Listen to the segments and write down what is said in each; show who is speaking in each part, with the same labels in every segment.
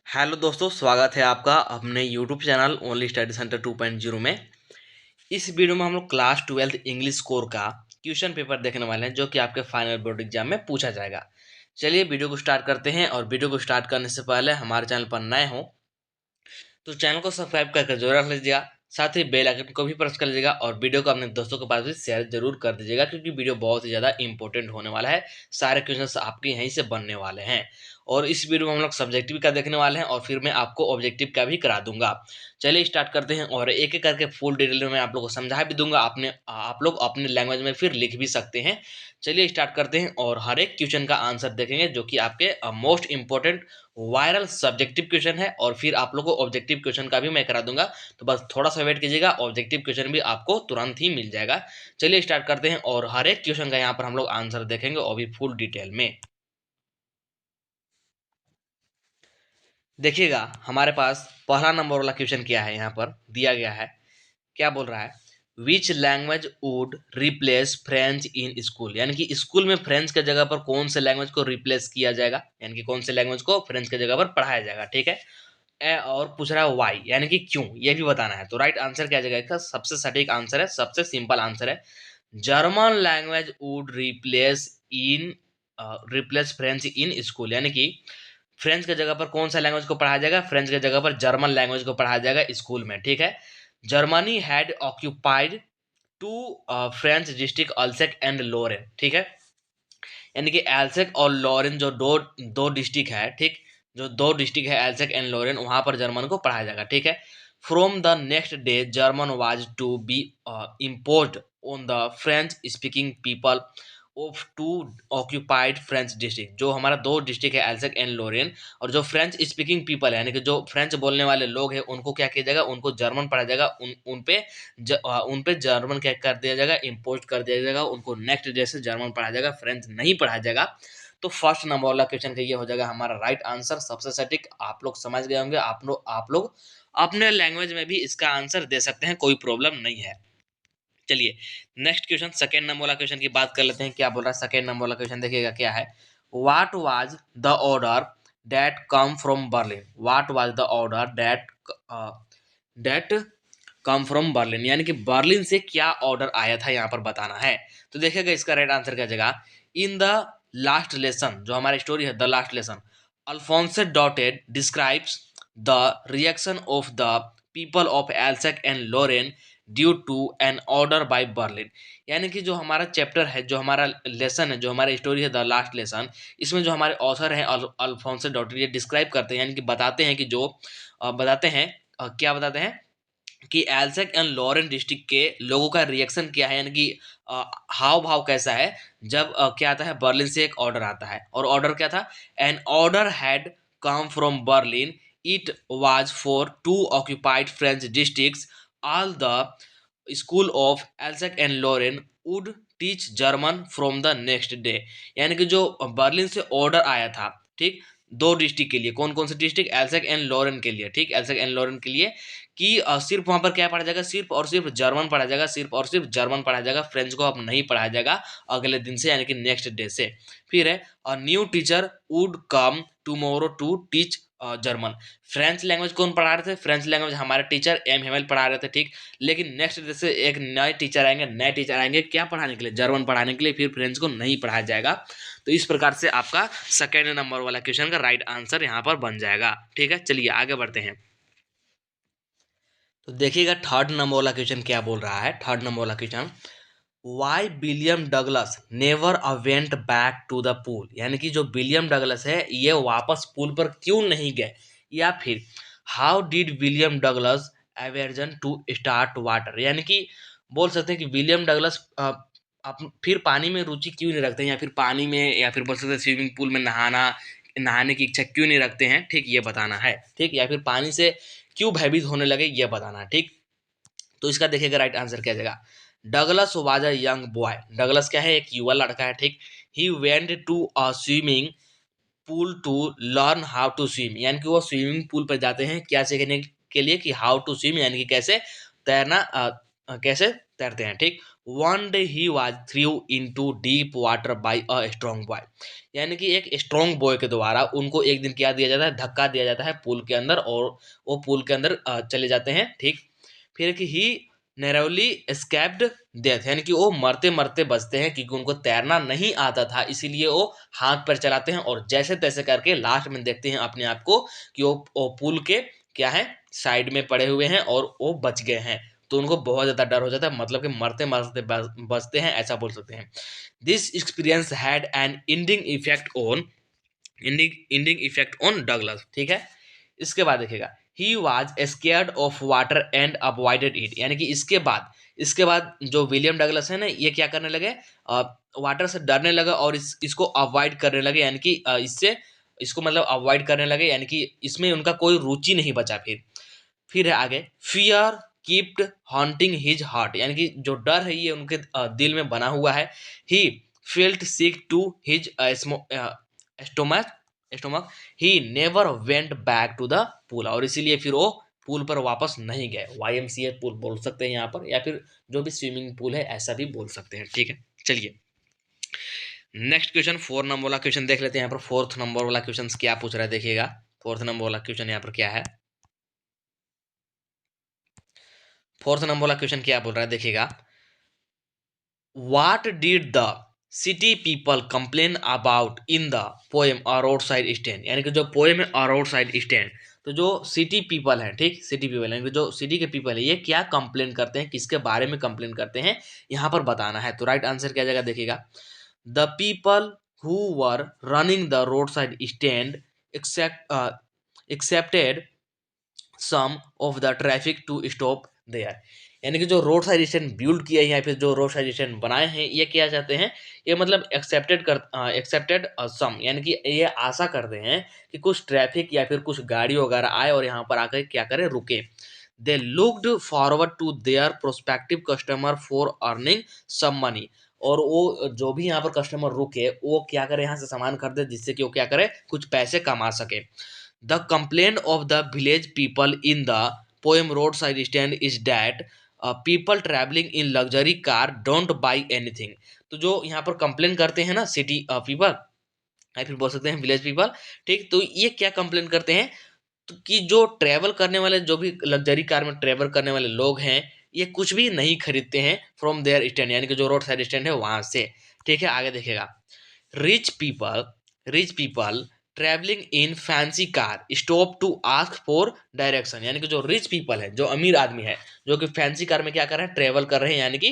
Speaker 1: Hello दोस्तों, स्वागत है आपका अपने YouTube channel only study centre 2.0 में। इस वीडियो में हम लोग क्लास 12 इंग्लिश कोर का क्वेश्चन पेपर देखने वाले हैं जो कि आपके फाइनल बोर्ड एग्जाम में पूछा जाएगा। चलिए वीडियो को स्टार्ट करते हैं। और वीडियो को स्टार्ट करने से पहले हमारे चैनल पर नए हो तो चैनल को सब्सक्राइब करके जरूर रख लीजिएगा। साथ ही बेल आइकन को भी प्रेस कर लीजिएगा और वीडियो को अपने दोस्तों के पास भी शेयर जरूर कर दीजिएगा, क्योंकि वीडियो बहुत ही ज़्यादा इंपॉर्टेंट होने वाला है। सारे क्वेश्चंस आपके यहीं से बनने वाले हैं। और इस वीडियो में हम लोग सब्जेक्टिव का देखने वाले हैं और फिर मैं आपको ऑब्जेक्टिव का भी करा दूंगा। चलिए स्टार्ट करते हैं और एक एक करके फुल डिटेल में आप लोग को समझा भी दूंगा। आप लोग अपने लैंग्वेज में फिर लिख भी सकते हैं। चलिए स्टार्ट करते हैं और हर एक क्वेश्चन का आंसर देखेंगे जो कि आपके most important viral subjective question है। और फिर आप लोगों को ऑब्जेक्टिव क्वेश्चन का भी मैं करा दूंगा, तो बस थोड़ा सा वेट कीजिएगा, ऑब्जेक्टिव क्वेश्चन भी आपको तुरंत ही मिल जाएगा। चलिए स्टार्ट करते हैं और हर एक क्वेश्चन का यहाँ पर हम लोग आंसर देखेंगे और भी फुल डिटेल में। देखिएगा हमारे पास पहला नंबर वाला क्वेश्चन क्या है, यहाँ पर दिया गया है। क्या बोल रहा है? Which language would replace French in school, यानी कि स्कूल में फ्रेंच के जगह पर कौन से लैंग्वेज को रिप्लेस किया जाएगा, यानी कि कौन से लैंग्वेज को फ्रेंच के जगह पर पढ़ाया जाएगा। ठीक है। और पूछ रहा है वाई, यानी कि क्यों, ये भी बताना है। तो राइट आंसर क्या जाएगा इसका? सबसे सटीक आंसर है, सबसे सिंपल आंसर है, German language would in replace French in school. यानी कि फ्रेंच के जगह पर कौन सा लैंग्वेज को पढ़ाया जाएगा? फ्रेंच के जगह पर जर्मन लैंग्वेज को पढ़ाया जाएगा स्कूल में। ठीक है। Germany had occupied to French district Alsace and Lorraine. ठीक है। यानी कि एल्सेक और लोरेन जो दो दो डिस्ट्रिक्ट है, ठीक, जो दो डिस्ट्रिक्ट है एल्सेक एंड लोरेन, वहां पर जर्मन को पढ़ाया जाएगा। ठीक है। From the next day German was to be imposed on the French speaking people of to occupied French district. जो हमारा दो डिस्ट्रिक्ट है एल्सेक एंड लोरेन, और जो फ्रेंच स्पीकिंग पीपल है, यानी कि जो फ्रेंच बोलने वाले लोग हैं, उनको क्या किया जाएगा? उनको जर्मन पढ़ाया जाएगा। उन पे जर्मन क्या कर दिया जाएगा? इम्पोज कर दिया जाएगा। उनको नेक्स्ट डे से जर्मन पढ़ाया जाएगा, फ्रेंच नहीं पढ़ाया जाएगा। तो फर्स्ट नंबर वाला क्वेश्चन का ये हो जाएगा हमारा राइट आंसर, सबसे सटीक। आप लोग समझ गए होंगे। आप लोग अपने लैंग्वेज में भी इसका आंसर दे सकते हैं, कोई प्रॉब्लम नहीं है। चलिए नेक्स्ट क्वेश्चन, सेकेंड नंबर वाला क्वेश्चन की बात कर लेते हैं। क्या बोल रहा है सेकेंड नंबर वाला क्वेश्चन? देखिएगा क्या है। What was the order that come from Berlin? What was the order that come from Berlin, यानी कि बर्लिन से क्या ऑर्डर आया था, यहाँ पर बताना है। तो देखिएगा इसका राइट आंसर क्या जगह। इन द लास्ट लेसन, जो हमारी स्टोरी है the last lesson, Alphonse Daudet describes the reaction of the people of Alsace and Lorraine due to an order by Berlin. यानी कि जो हमारा चैप्टर है, जो हमारा लेसन है, जो हमारी स्टोरी है द लास्ट लेसन, इसमें जो हमारे ऑथर हैं अल्फोंसे डॉटेड, ये डिस्क्राइब करते हैं, यानी कि बताते हैं कि जो बताते हैं क्या बताते हैं कि एल्सेक एंड लॉरेन डिस्ट्रिक्ट के लोगों का रिएक्शन क्या है, यानी कि हाव भाव कैसा है जब क्या आता है, बर्लिन से एक ऑर्डर आता है। और ऑर्डर क्या था? An order had come from Berlin, it was for two occupied French districts, all the school of Alsace and Lorraine would teach German from the next day. यानी कि जो बर्लिन से ऑर्डर आया था, ठीक, दो डिस्ट्रिक्ट के लिए, कौन कौन से डिस्ट्रिक्ट? एल्सेक एंड लॉरेन के लिए, ठीक, एल्सेक एंड लॉरेन के लिए, कि सिर्फ वहां पर क्या पढ़ा जाएगा? सिर्फ और सिर्फ जर्मन पढ़ा जाएगा, सिर्फ और सिर्फ जर्मन पढ़ा जाएगा, फ्रेंच को अब नहीं पढ़ाया जाएगा अगले दिन से, यानी कि नेक्स्ट डे से। फिर है a new teacher would come tomorrow to teach German. French language कौन पढ़ा रहे थे? फ्रेंच लैंग्वेज हमारे टीचर एम हेमल पढ़ा रहे थे, ठीक। लेकिन नेक्स्ट डे से एक नए टीचर आएंगे, क्या पढ़ाने के लिए? जर्मन पढ़ाने के लिए। फिर फ्रेंच को नहीं पढ़ाया जाएगा। तो इस प्रकार से आपका सेकेंड नंबर वाला क्वेश्चन का राइट आंसर यहाँ पर बन जाएगा। ठीक है, चलिए आगे बढ़ते हैं। तो देखिएगा थर्ड नंबर वाला क्वेश्चन क्या बोल रहा है। थर्ड नंबर वाला question, why William Douglas never went back to the pool, यानी कि जो विलियम डगलस है ये वापस पूल पर क्यों नहीं गए? या फिर how did William Douglas aversion to start water, यानी कि बोल सकते हैं कि विलियम डगलस फिर पानी में रुचि क्यों नहीं रखते हैं, या फिर पानी में, या फिर बोल सकते हैं स्विमिंग पूल में नहाने की इच्छा क्यों नहीं रखते हैं, ठीक, ये बताना है। ठीक, या फिर पानी से क्यों भयभीत होने लगे, ये बताना है। ठीक, तो इसका देखिएगा राइट आंसर क्या जाएगा। Douglas was a young boy, Douglas क्या है? एक युवा लड़का है, ठीक। He went to a swimming pool to learn how to swim, यानी कि वो स्विमिंग पूल पर जाते हैं क्या सीखने के लिए? कि हाउ टू स्विम, यानी कि कैसे तैरना कैसे तैरते हैं, ठीक। One day he was through into deep water bye a strong boy, यानी कि एक स्ट्रॉन्ग बॉय के द्वारा उनको एक दिन क्या दिया जाता है, धक्का दिया जाता है पूल के अंदर, और वो पूल के अंदर चले जाते हैं। ठीक, फिर कि ही नैरोली एस्केप्ड डेथ, यानी कि वो मरते मरते बचते हैं क्योंकि उनको तैरना नहीं आता था, इसीलिए वो हाथ पर चलाते हैं और जैसे तैसे करके लास्ट में देखते हैं अपने आप को कि वो पुल के क्या है, साइड में पड़े हुए हैं और वो बच गए हैं। तो उनको बहुत ज्यादा डर हो जाता है, मतलब कि मरते मरते बचते हैं, ऐसा बोल सकते हैं। This experience had an ending effect on Douglas. ठीक है, इसके बाद देखिएगा, he was scared of water and avoided it, यानी कि इसके बाद जो विलियम डगलस है ना, ये क्या करने लगे, वाटर से डरने लगे और इसको अवॉइड करने लगे, यानी कि इसको मतलब अवॉइड करने लगे, यानी कि इसमें उनका कोई रुचि नहीं बचा। फिर है आगे, fear keeped haunting his heart, यानी कि जो डर है ये उनके दिल में बना हुआ है। He felt sick to his stomach stomach he never went back to the pool, और इसीलिए फिर वो पूल पर वापस नहीं गए। YMCA पूल बोल सकते हैं यहाँ पर, या फिर जो भी स्विमिंग पूल है ऐसा भी बोल सकते हैं। ठीक है, चलिए नेक्स्ट क्वेश्चन 4 नंबर वाला क्वेश्चन देख लेते हैं। यहाँ पर फोर्थ नंबर वाला क्वेश्चन क्या पूछ रहा है, देखिएगा फोर्थ नंबर वाला क्वेश्चन यहाँ पर क्या है। फोर्थ नंबर वाला क्वेश्चन क्या बोल रहा है, देखिएगा, what did the city people complain about in the poem a road side stand, यानी कि जो पोएम है अ रोड साइड स्टैंड, तो जो सिटी पीपल है, ठीक, सिटी पीपल यानी कि जो सिटी के पीपल है, ये क्या कंप्लेन करते हैं, किसके बारे में कंप्लेन करते हैं, यहाँ पर बताना है। तो राइट आंसर क्या जगह देखिएगा, the people who were running the road side stand accepted some of the traffic to stop there, यानी कि जो रोड साइड स्टैंड बिल्ड किया है या फिर जो रोड साइड स्टैंड बनाए हैं, ये क्या चाहते हैं, ये मतलब एक्सेप्टेड सम, यानी कि ये आशा करते हैं कि कुछ ट्रैफिक या फिर कुछ गाड़ी वगैरह आए और यहाँ पर आकर क्या करे, रुके। They looked forward to their prospective customer for earning some money, और वो जो भी यहाँ पर कस्टमर रुके वो क्या करे, यहाँ से सामान खरीदे जिससे कि वो क्या करे, कुछ पैसे कमा सके। The complaint of the village people in the poem roadside stand is that people traveling in luxury car don't buy anything, तो जो यहाँ पर कंप्लेन करते हैं ना सिटी पीपल, या फिर बोल सकते हैं विलेज पीपल, ठीक, तो ये क्या कंप्लेन करते हैं, तो कि जो ट्रेवल करने वाले, जो भी लग्जरी कार में ट्रेवल करने वाले लोग हैं, ये कुछ भी नहीं खरीदते हैं फ्रॉम देयर स्टैंड, यानी कि जो रोड साइड स्टैंड है वहां से। ठीक है, आगे देखिएगा, rich people rich people travelling in fancy car stop to ask for direction, यानी कि जो रिच पीपल है, जो अमीर आदमी है, जो कि फैंसी कार में क्या कर रहे हैं, ट्रेवल कर रहे हैं, यानी कि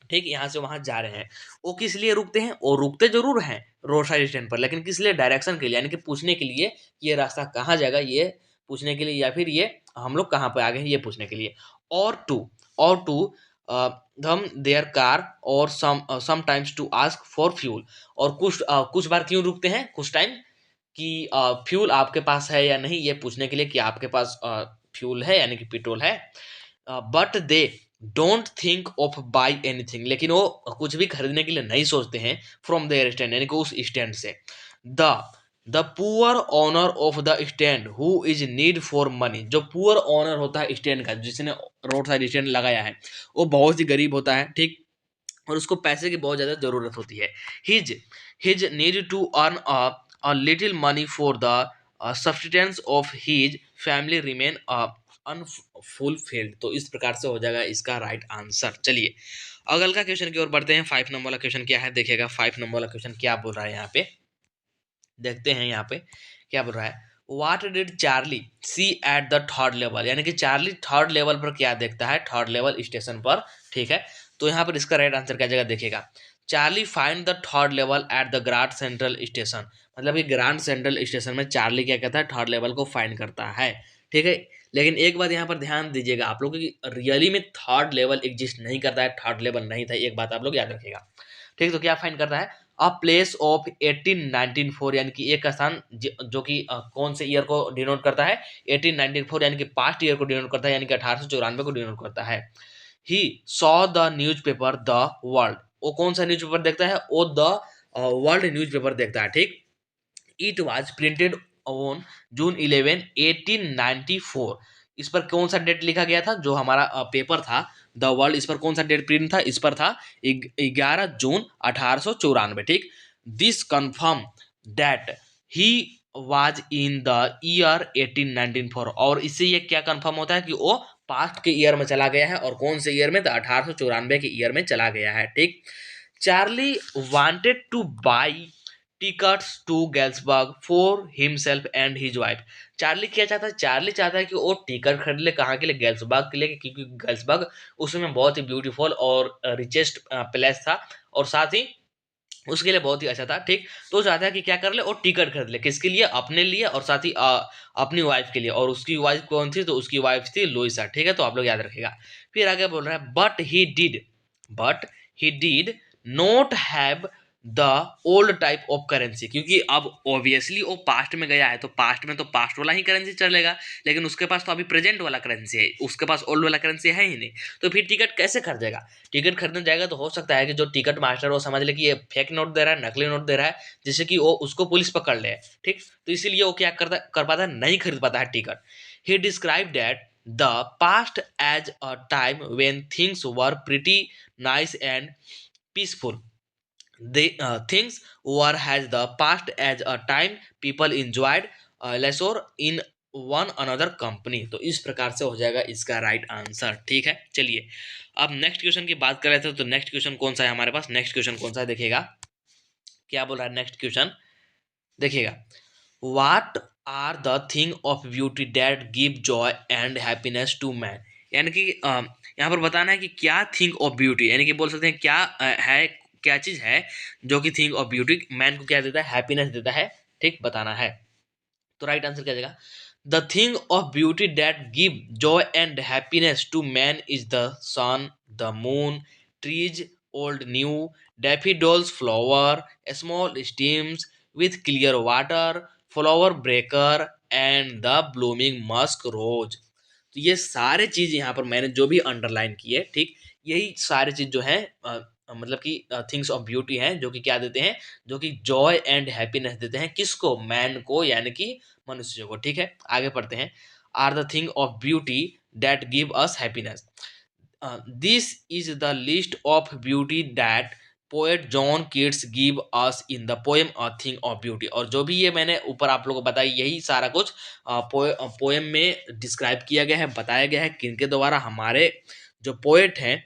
Speaker 1: ठीक, यहाँ से वहां जा रहे हैं, वो किस लिए रुकते हैं, वो रुकते जरूर हैं रोड साइड स्टैंड पर, लेकिन किस लिए, डायरेक्शन के लिए, यानी कि पूछने के लिए कि ये रास्ता कहाँ जाएगा, ये पूछने के लिए, या फिर ये हम लोग कहाँ पे आ गए हैं, ये पूछने के लिए। और टू हम देयर कार और sometimes to ask for fuel, और कुछ बार क्यों रुकते हैं, कुछ टाइम, कि फ्यूल आपके पास है या नहीं, ये पूछने के लिए कि आपके पास फ्यूल है, यानी कि पेट्रोल है। But they don't think of by anything, लेकिन वो कुछ भी खरीदने के लिए नहीं सोचते हैं फ्रॉम देयर स्टैंड, यानी कि उस स्टैंड से। The the poor owner of the stand who is need for money, जो पुअर ऑनर होता है स्टैंड का, जिसने रोड साइड स्टैंड लगाया है, वो बहुत ही गरीब होता है, ठीक, और उसको पैसे की बहुत ज्यादा जरूरत होती है। His his need to earn a little money for the subsistence of his family remain unfulfilled, तो इस प्रकार से हो जाएगा इसका राइट आंसर। चलिए अगल का क्वेश्चन की ओर बढ़ते हैं। 5 नंबर वाला क्वेश्चन क्या है, देखिएगा 5 नंबर वाला क्वेश्चन क्या बोल रहा है, यहाँ पे देखते हैं। यहाँ पे क्या बोल रहा है, what did Charlie see at the third level, यानी कि चार्ली थर्ड लेवल पर क्या देखता है, थर्ड लेवल स्टेशन पर। ठीक है, तो यहाँ पर इसका राइट आंसर क्या जगह देखिएगा, Charlie find the third level at the grand central station, मतलब कि ग्रांड सेंट्रल स्टेशन में चार्ली क्या कहता है, थर्ड लेवल को फाइंड करता है। ठीक है, लेकिन एक बात यहाँ पर ध्यान दीजिएगा आप लोग कि रियली में थर्ड लेवल एग्जिस्ट नहीं करता है, थर्ड लेवल नहीं था, एक बात आप लोग याद रखिएगा। ठीक, तो क्या फाइंड करता है, अ प्लेस ऑफ 1894, यानी कि एक स्थान जो कि कौन से ईयर को डिनोट करता है, 1894, यानी कि पास्ट ईयर को डिनोट करता है, यानी कि 1894 को डिनोट करता है। He saw the newspaper the world, वो कौन सा न्यूज़पेपर देखता है, वो द वर्ल्ड न्यूज़पेपर देखता है। ठीक, it was printed on June 11 1894, इस पर कौन सा डेट लिखा गया था, जो हमारा पेपर था द वर्ल्ड, इस पर कौन सा डेट प्रिंट था, इस पर था 11 जून 1894। ठीक, this confirm that he was in the year 1894, और इससे ये क्या कंफर्म होता है कि वो पास्ट के ईयर में चला गया है, और कौन से ईयर में, तो 1894 के ईयर में चला गया है। ठीक, Charlie wanted to buy tickets to Galesburg for himself and his wife. Charlie क्या चाहता है, चार्ली चाहता है कि वो टिकट खरीद ले, कहाँ के लिए, गैल्सबर्ग के लिए, क्योंकि गैल्सबर्ग उसमें बहुत ही ब्यूटीफुल और रिचेस्ट प्लेस था, और साथ ही उसके लिए बहुत ही अच्छा था। ठीक, तो वो चाहता है कि क्या कर ले, वो टिकट खरीद ले, किसके लिए, अपने लिए, और साथ ही अपनी वाइफ के लिए, और उसकी वाइफ कौन थी, तो उसकी वाइफ थी लुइसा। ठीक है, तो आप लोग याद रखिएगा। फिर आगे बोल रहा है but he did not have the old type of currency, क्योंकि अब ऑब्वियसली वो पास्ट में गया है, तो पास्ट में तो पास्ट वाला ही करेंसी चलेगा, लेकिन उसके पास तो अभी प्रेजेंट वाला करेंसी है, उसके पास ओल्ड वाला करेंसी है ही नहीं, तो फिर टिकट कैसे खरीदेगा। टिकट खरीदने जाएगा तो हो सकता है कि जो टिकट मास्टर वो समझ ले कि ये फेक नोट दे रहा है, नकली नोट दे रहा है, जिससे कि वो उसको पुलिस पकड़ ले। ठीक, तो इसीलिए वो क्या कर पाता है, नहीं खरीद पाता है ticket. He describe that the past as a time when things were pretty nice and peaceful. The things were has the past as a time people enjoyed leisure in one another company. तो इस प्रकार से हो जाएगा इसका right answer. ठीक है, चलिए अब नेक्स्ट क्वेश्चन की बात कर रहे थे, तो नेक्स्ट क्वेश्चन कौन सा है हमारे पास, नेक्स्ट क्वेश्चन कौन सा है देखिएगा, क्या बोल रहा है नेक्स्ट क्वेश्चन, देखिएगा। What are the thing of beauty that give joy and happiness to man, यानी कि यहाँ पर बताना है कि क्या थिंग ऑफ ब्यूटी, यानी कि बोल सकते हैं क्या है, क्या चीज है जो कि थिंग ऑफ ब्यूटी मैन को क्या देता है, हैप्पीनेस देता है। ठीक, बताना है, तो राइट आंसर क्या जाएगा, the thing of beauty that give joy and happiness to man is the sun, the moon, trees old new, daffodils flower, small streams with clear water, flower breaker and the blooming musk rose. तो ये सारे चीज यहाँ पर मैंने जो भी underline किए, ठीक, यही सारे चीज जो है मतलब कि थिंग्स ऑफ ब्यूटी हैं, जो कि क्या देते हैं, जो कि जॉय एंड हैप्पीनेस देते हैं, किसको, मैन को, यानी कि मनुष्य को। ठीक है, आगे पढ़ते हैं। Are the thing of beauty that give us happiness, this is the list of beauty that poet John Keats give us in the poem a thing of beauty. और जो भी ये मैंने ऊपर आप लोगों को बताई, यही सारा कुछ पोएम में डिस्क्राइब किया गया है, बताया गया है, किनके द्वारा, हमारे जो पोएट हैं,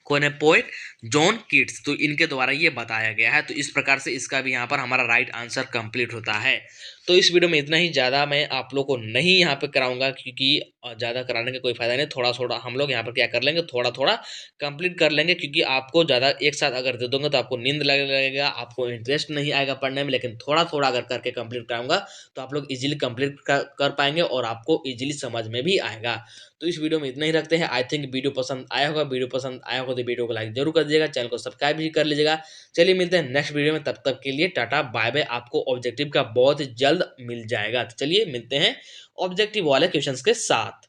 Speaker 1: कौन है, पोएट जॉन किट्स, तो इनके द्वारा ये बताया गया है। तो इस प्रकार से इसका भी यहाँ पर हमारा राइट आंसर कंप्लीट होता है। तो इस वीडियो में इतना ही, ज़्यादा मैं आप लोग को नहीं यहाँ पे कराऊंगा, क्योंकि ज़्यादा कराने का कोई फायदा नहीं, थोड़ा थोड़ा हम लोग यहाँ पर क्या कर लेंगे, थोड़ा थोड़ा कंप्लीट कर लेंगे, क्योंकि आपको ज़्यादा एक साथ अगर दे दूंगा तो आपको नींद लगने लगेगा, आपको इंटरेस्ट नहीं आएगा पढ़ने में, लेकिन थोड़ा थोड़ा अगर करके कंप्लीट कराऊंगा तो आप लोग इजीली कंप्लीट कर पाएंगे, और आपको इजीली समझ में भी आएगा। तो इस वीडियो में इतना ही रखते हैं। आई थिंक वीडियो पसंद आया होगा, वीडियो पसंद आया होगा तो वीडियो को लाइक जरूर कर दीजिएगा, चैनल को सब्सक्राइब भी कर लीजिएगा। चलिए मिलते हैं नेक्स्ट वीडियो में, तब तक के लिए टाटा बाय बाय। आपको ऑब्जेक्टिव का बहुत जल्द मिल जाएगा। तो चलिए मिलते हैं ऑब्जेक्टिव वाले क्वेश्चंस के साथ।